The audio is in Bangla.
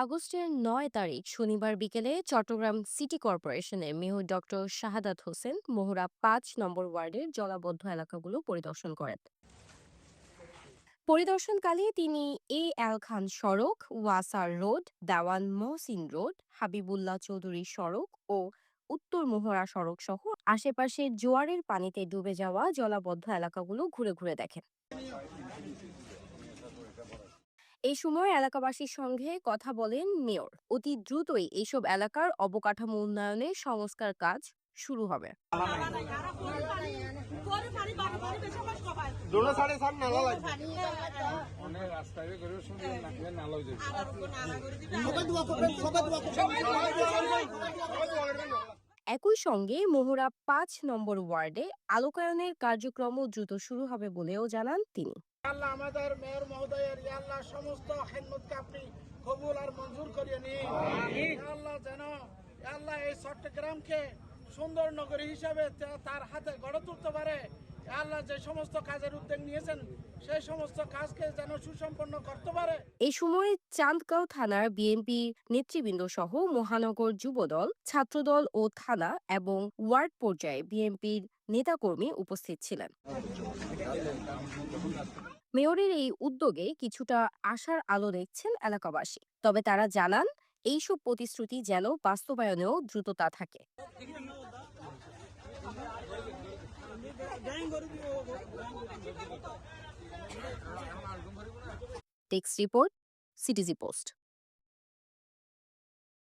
আগস্টের ৯ তারিখ শনিবার বিকেলে চট্টগ্রাম সিটি কর্পোরেশনের মেয়র ডক্টর শাহাদাত হোসেন মোহরা ৫ নম্বর ওয়ার্ডের জলাবদ্ধ এলাকাগুলো পরিদর্শন করেন। পরিদর্শনকালে তিনি এল খান সড়ক, ওয়াসার রোড, দেওয়ান মহসিন রোড, হাবিবুল্লাহ চৌধুরী সড়ক ও উত্তর মোহরা সড়ক সহ আশেপাশে জোয়ারের পানিতে ডুবে যাওয়া জলাবদ্ধ এলাকাগুলো ঘুরে ঘুরে দেখেন। এই সময় এলাকাবাসীর সঙ্গে কথা বলেন মেয়র। অতি দ্রুতই এইসব এলাকার অবকাঠামো উন্নয়নে সংস্কার কাজ শুরু হবে। একই সঙ্গে মোহরা ৫ নম্বর ওয়ার্ডে আলোকায়নের কার্যক্রমও দ্রুত শুরু হবে বলেও জানান তিনি। আল্লাহ আমাদের মেয়র মহোদয়ের আল্লাহ সমস্ত খেদমতকে আপনি কবুল আর মঞ্জুর করিয়ে নিন। আল্লাহ যেন আল্লাহ এই চট্টগ্রামকে সুন্দর নগরী হিসাবে তার হাতে গড়ে তুলতে পারে। আল্লাহ যে সমস্ত কাজের উদ্যোগ নিয়েছেন সেই সমস্ত কাজকে যেন সুসম্পন্ন করতে পারে। এই সময় চান্দগাঁও থানার বিএনপি নেতৃবৃন্দ সহ মহানগর যুবদল, ছাত্রদল ও থানা এবং ওয়ার্ড পর্যায়ে বিএনপির নেতাকর্মী উপস্থিত ছিলেন। মেয়রের এই উদ্যোগে কিছুটা আশার আলো দেখছেন এলাকাবাসী। তবে তারা জানান এইসব প্রতিশ্রুতি যেন বাস্তবায়নেও দ্রুততা থাকে। Text report, CTG post.